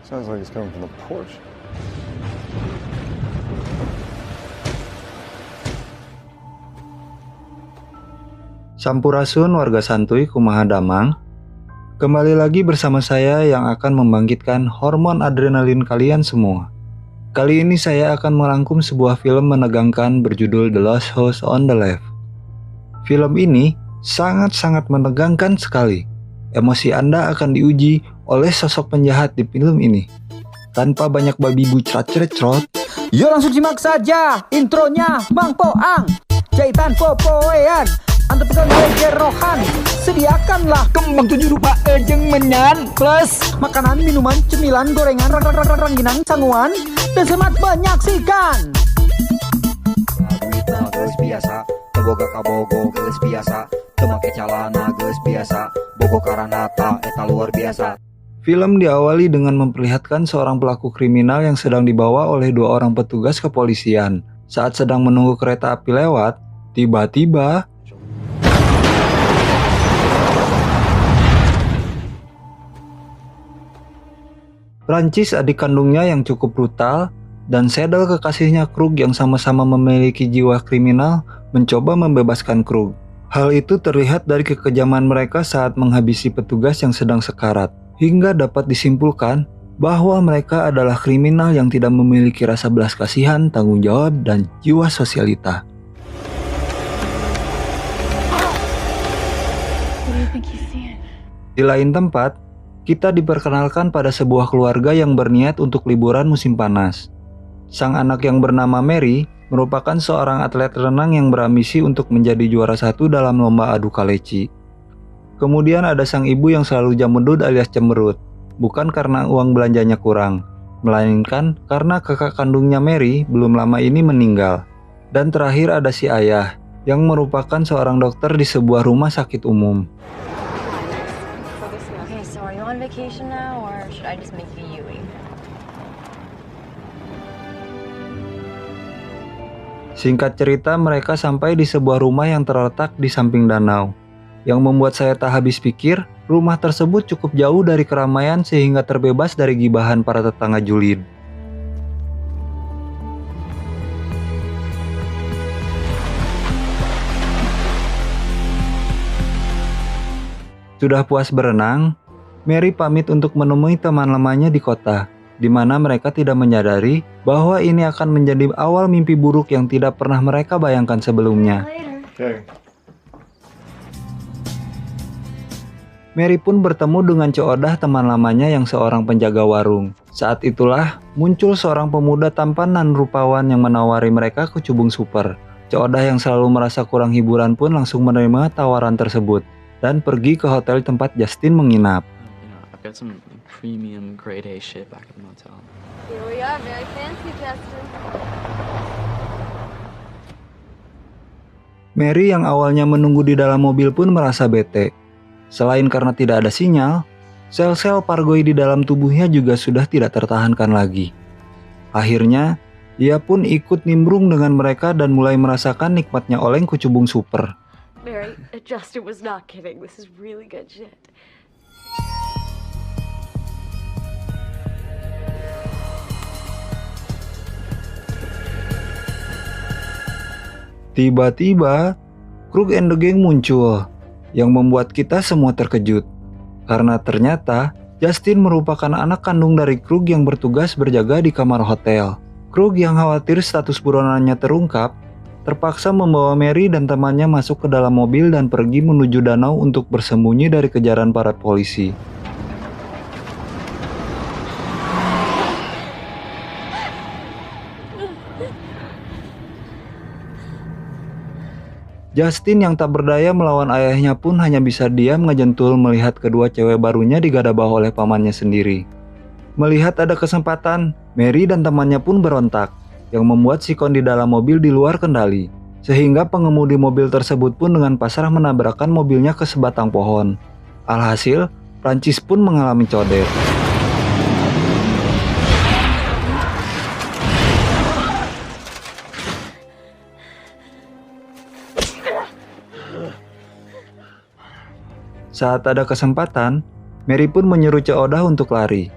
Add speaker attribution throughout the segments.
Speaker 1: Sounds like it's coming from the porch.
Speaker 2: Sampurasun warga santuy kumaha damang. Kembali lagi bersama saya yang akan membangkitkan hormon adrenalin kalian semua. Kali ini saya akan merangkum sebuah film menegangkan berjudul The Last House on the Left. Film ini sangat-sangat menegangkan sekali. Emosi Anda akan diuji oleh sosok penjahat di film ini. Tanpa banyak babi bu cerot-cerot,
Speaker 3: yuk langsung simak saja intronya Mang Poang. Jahitan popoean, antepkan gerohan. Sediakanlah kembang 7 rupa ejeng menyan, plus makanan, minuman, cemilan, gorengan, rangginang, sanguan, dan semat menyaksikan.
Speaker 4: Duitna geus biasa, teboga kabogo geus biasa, teu make calana geus biasa, bogo karanata eta luar biasa.
Speaker 2: film diawali dengan memperlihatkan seorang pelaku kriminal yang sedang dibawa oleh 2 orang petugas kepolisian. Saat sedang menunggu kereta api lewat, tiba-tiba Prancis, adik kandungnya yang cukup brutal, dan Seidel, kekasihnya Krug yang sama-sama memiliki jiwa kriminal, mencoba membebaskan Krug. Hal itu terlihat dari kekejaman mereka saat menghabisi petugas yang sedang sekarat, hingga dapat disimpulkan bahwa mereka adalah kriminal yang tidak memiliki rasa belas kasihan, tanggung jawab, dan jiwa sosialita. Di lain tempat, kita diperkenalkan pada sebuah keluarga yang berniat untuk liburan musim panas. Sang anak yang bernama Mary merupakan seorang atlet renang yang berambisi untuk menjadi juara 1 dalam lomba adu kaleci. Kemudian ada sang ibu yang selalu jamudut alias cemberut, bukan karena uang belanjanya kurang, melainkan karena kakak kandungnya Mary belum lama ini meninggal. Dan terakhir ada si ayah, yang merupakan seorang dokter di sebuah rumah sakit umum.
Speaker 5: Okay, so are you on vacation now, or should I just make the Yui?
Speaker 2: Singkat cerita, mereka sampai di sebuah rumah yang terletak di samping danau. Yang membuat saya tak habis pikir, rumah tersebut cukup jauh dari keramaian sehingga terbebas dari gibahan para tetangga julid. Sudah puas berenang, Mary pamit untuk menemui teman lamanya di kota, di mana mereka tidak menyadari bahwa ini akan menjadi awal mimpi buruk yang tidak pernah mereka bayangkan sebelumnya.
Speaker 1: Okay.
Speaker 2: Mary pun bertemu dengan Coodah, teman lamanya yang seorang penjaga warung. Saat itulah muncul seorang pemuda tampan dan rupawan yang menawari mereka kecubung super. Coodah yang selalu merasa kurang hiburan pun langsung menerima tawaran tersebut dan pergi ke hotel tempat Justin menginap.
Speaker 6: I've got some premium grade A shit back at the motel.
Speaker 5: Here we are, very fancy, Justin.
Speaker 2: Mary yang awalnya menunggu di dalam mobil pun merasa bete. Selain karena tidak ada sinyal, sel-sel pargoi di dalam tubuhnya juga sudah tidak tertahankan lagi. Akhirnya, ia pun ikut nimbrung dengan mereka dan mulai merasakan nikmatnya oleng kecubung super.
Speaker 5: Mary, Justin was not kidding. This is really good shit.
Speaker 2: Tiba-tiba, Krug and the Gang muncul, yang membuat kita semua terkejut. Karena ternyata, Justin merupakan anak kandung dari Krug yang bertugas berjaga di kamar hotel. Krug yang khawatir status buronannya terungkap, terpaksa membawa Mary dan temannya masuk ke dalam mobil dan pergi menuju danau untuk bersembunyi dari kejaran para polisi. Justin yang tak berdaya melawan ayahnya pun hanya bisa diam ngejentul melihat kedua cewek barunya digadabah oleh pamannya sendiri. Melihat ada kesempatan, Mary dan temannya pun berontak, yang membuat sikon di dalam mobil di luar kendali, sehingga pengemudi mobil tersebut pun dengan pasrah menabrakkan mobilnya ke sebatang pohon. Alhasil, Prancis pun mengalami codet. Saat ada kesempatan, Mary pun menyuruh Coodah untuk lari.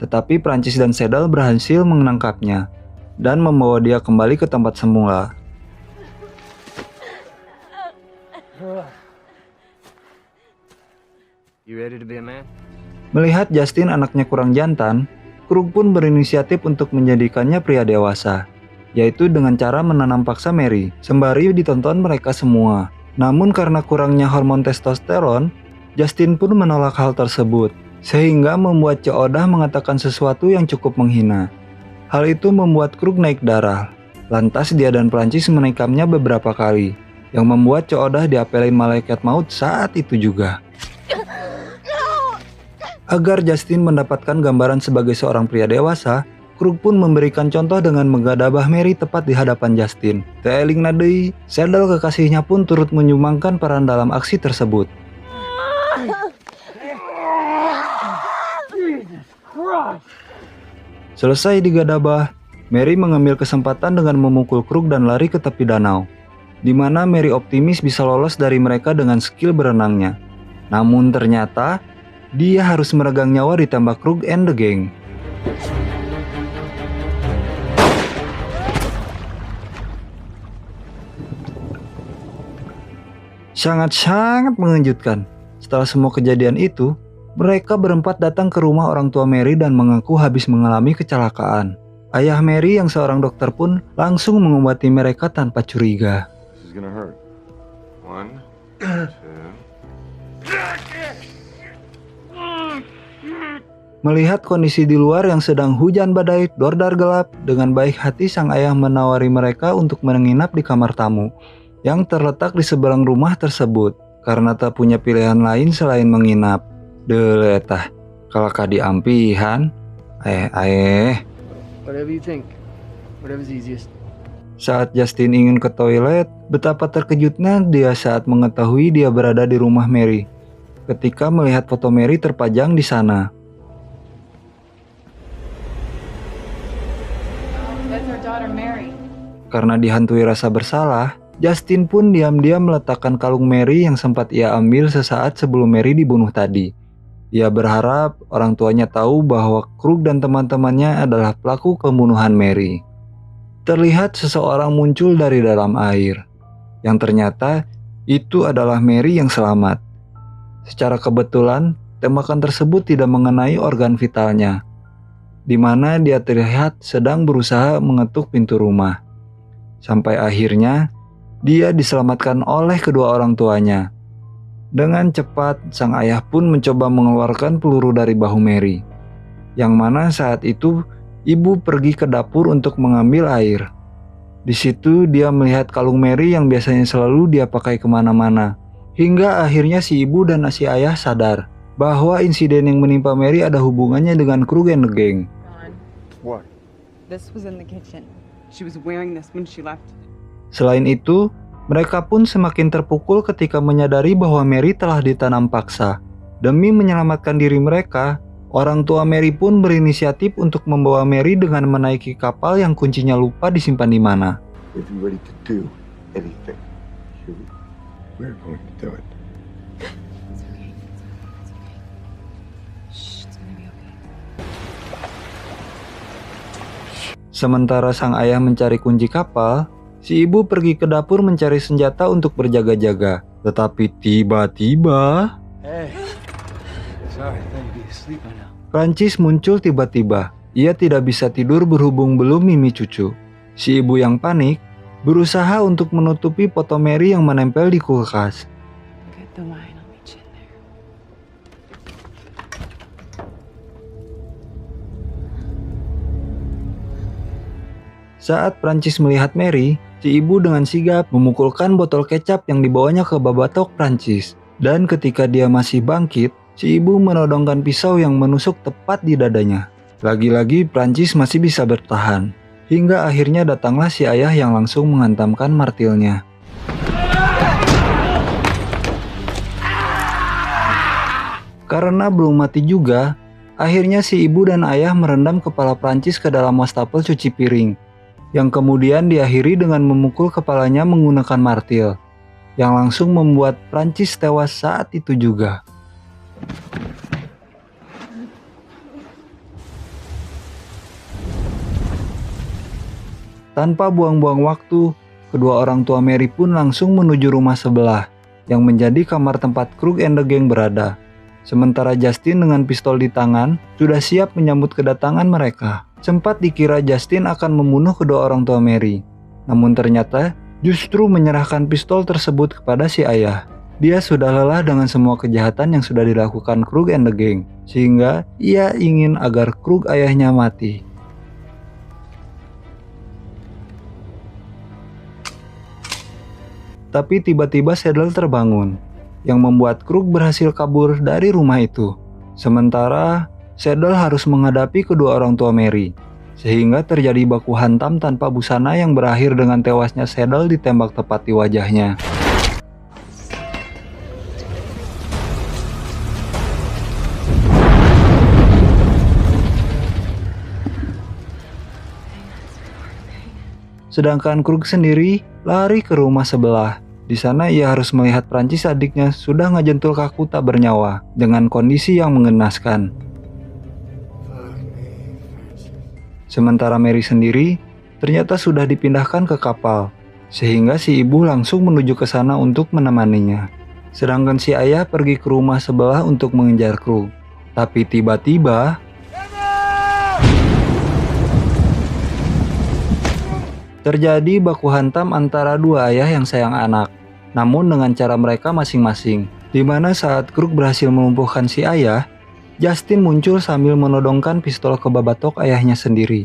Speaker 2: tetapi Prancis dan Seddle berhasil menangkapnya dan membawa dia kembali ke tempat semula.
Speaker 7: You ready to be a man?
Speaker 2: Melihat Justin anaknya kurang jantan, Krug pun berinisiatif untuk menjadikannya pria dewasa, yaitu dengan cara menanam paksa Mary, sembari ditonton mereka semua. Namun karena kurangnya hormon testosteron, Justin pun menolak hal tersebut, sehingga membuat Ceodah mengatakan sesuatu yang cukup menghina. Hal itu membuat Krug naik darah. Lantas dia dan Prancis menikamnya beberapa kali, yang membuat Ceodah diapelin malaikat maut saat itu juga. Agar Justin mendapatkan gambaran sebagai seorang pria dewasa, Krug pun memberikan contoh dengan menggadabah Mary tepat di hadapan Justin. Teeling nadei, Seddle kekasihnya pun turut menyumbangkan peran dalam aksi tersebut. Selesai digadabah, Mary mengambil kesempatan dengan memukul Krug dan lari ke tepi danau, di mana Mary optimis bisa lolos dari mereka dengan skill berenangnya. Namun ternyata dia harus meregang nyawa ditembak Krug and the gang. Sangat-sangat mengejutkan. Setelah semua kejadian itu, mereka berempat datang ke rumah orang tua Mary dan mengaku habis mengalami kecelakaan. Ayah Mary yang seorang dokter pun langsung mengobati mereka tanpa curiga.
Speaker 1: This is gonna hurt. 1, 2.
Speaker 2: Melihat kondisi di luar yang sedang hujan badai, dordar gelap, dengan baik hati sang ayah menawari mereka untuk menginap di kamar tamu yang terletak di seberang rumah tersebut, karena tak punya pilihan lain selain menginap. Deletah, kalau diampihan,
Speaker 7: Whatever you think. Whatever's easiest.
Speaker 2: Saat Justin ingin ke toilet, betapa terkejutnya dia saat mengetahui dia berada di rumah Mary, ketika melihat foto Mary terpajang di sana.
Speaker 8: That's our daughter Mary.
Speaker 2: Karena dihantui rasa bersalah, Justin pun diam-diam meletakkan kalung Mary yang sempat ia ambil sesaat sebelum Mary dibunuh tadi. Ia berharap orang tuanya tahu bahwa Krug dan teman-temannya adalah pelaku pembunuhan Mary. Terlihat seseorang muncul dari dalam air, yang ternyata itu adalah Mary yang selamat. Secara kebetulan, tembakan tersebut tidak mengenai organ vitalnya, di mana dia terlihat sedang berusaha mengetuk pintu rumah. Sampai akhirnya, dia diselamatkan oleh kedua orang tuanya. Dengan cepat, sang ayah pun mencoba mengeluarkan peluru dari bahu Mary, yang mana saat itu ibu pergi ke dapur untuk mengambil air. Di situ dia melihat kalung Mary yang biasanya selalu dia pakai kemana-mana. Hingga akhirnya si ibu dan si ayah sadar bahwa insiden yang menimpa Mary ada hubungannya dengan Krug and the gang.
Speaker 1: What?
Speaker 8: This was in the kitchen. She was wearing this when she left.
Speaker 2: Selain itu, mereka pun semakin terpukul ketika menyadari bahwa Mary telah ditanam paksa. Demi menyelamatkan diri mereka, orang tua Mary pun berinisiatif untuk membawa Mary dengan menaiki kapal yang kuncinya lupa disimpan di mana.
Speaker 1: If you're ready to do anything, we're going to do it.
Speaker 2: Sementara sang ayah mencari kunci kapal, si ibu pergi ke dapur mencari senjata untuk berjaga-jaga. Tetapi tiba-tiba, Prancis muncul tiba-tiba. Ia tidak bisa tidur berhubung belum mimi cucu. Si ibu yang panik berusaha untuk menutupi foto Mary yang menempel di kulkas.
Speaker 8: Get the wine, I'll meet you in there.
Speaker 2: Saat Prancis melihat Mary, si ibu dengan sigap memukulkan botol kecap yang dibawanya ke babatok Prancis. Dan ketika dia masih bangkit, si ibu menodongkan pisau yang menusuk tepat di dadanya. Lagi-lagi Prancis masih bisa bertahan. Hingga akhirnya datanglah si ayah yang langsung menghantamkan martilnya. Karena belum mati juga, akhirnya si ibu dan ayah merendam kepala Prancis ke dalam wastafel cuci piring, yang kemudian diakhiri dengan memukul kepalanya menggunakan martil, yang langsung membuat Prancis tewas saat itu juga. Tanpa buang-buang waktu, kedua orang tua Mary pun langsung menuju rumah sebelah yang menjadi kamar tempat Krug and the Gang berada. Sementara Justin dengan pistol di tangan sudah siap menyambut kedatangan mereka. Sempat dikira Justin akan membunuh kedua orang tua Mary, namun ternyata justru menyerahkan pistol tersebut kepada si ayah. Dia sudah lelah dengan semua kejahatan yang sudah dilakukan Krug and the Gang, sehingga ia ingin agar Krug ayahnya mati. Tapi tiba-tiba Saddle terbangun, yang membuat Krug berhasil kabur dari rumah itu. Sementara Saddle harus menghadapi kedua orang tua Mary, sehingga terjadi baku hantam tanpa busana yang berakhir dengan tewasnya Saddle ditembak tepat di wajahnya. Sedangkan Krug sendiri lari ke rumah sebelah. Di sana ia harus melihat Prancis adiknya sudah ngejentul kaku tak bernyawa dengan kondisi yang mengenaskan. Sementara Mary sendiri ternyata sudah dipindahkan ke kapal, sehingga si ibu langsung menuju ke sana untuk menemaninya. Sedangkan si ayah pergi ke rumah sebelah untuk mengejar Krug. Tapi tiba-tiba terjadi baku hantam antara dua ayah yang sayang anak, namun dengan cara mereka masing-masing. Di mana saat Krug berhasil melumpuhkan si ayah, Justin muncul sambil menodongkan pistol ke babatok ayahnya sendiri.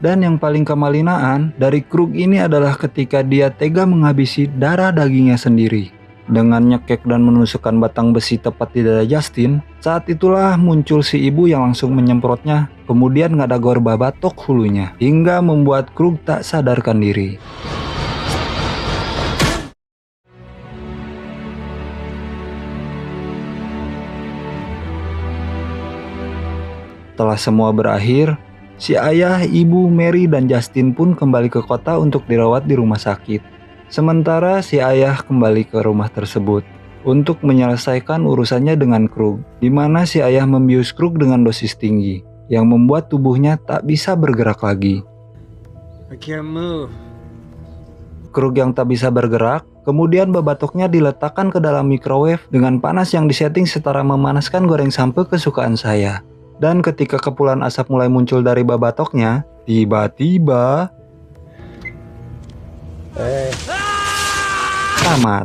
Speaker 2: Dan yang paling kemalinaan dari Krug ini adalah ketika dia tega menghabisi darah dagingnya sendiri. Dengan nyekek dan menusukkan batang besi tepat di dada Justin, saat itulah muncul si ibu yang langsung menyemprotnya, kemudian ngadagor babatok hulunya, hingga membuat Krug tak sadarkan diri. Setelah semua berakhir, si ayah, ibu, Mary, dan Justin pun kembali ke kota untuk dirawat di rumah sakit. Sementara si ayah kembali ke rumah tersebut untuk menyelesaikan urusannya dengan Krug, di mana si ayah membius Krug dengan dosis tinggi yang membuat tubuhnya tak bisa bergerak lagi.
Speaker 7: I can't move.
Speaker 2: Krug yang tak bisa bergerak, kemudian babatoknya diletakkan ke dalam microwave dengan panas yang disetting setara memanaskan goreng sampe kesukaan saya. Dan ketika kepulan asap mulai muncul dari babatoknya, tiba-tiba tamat.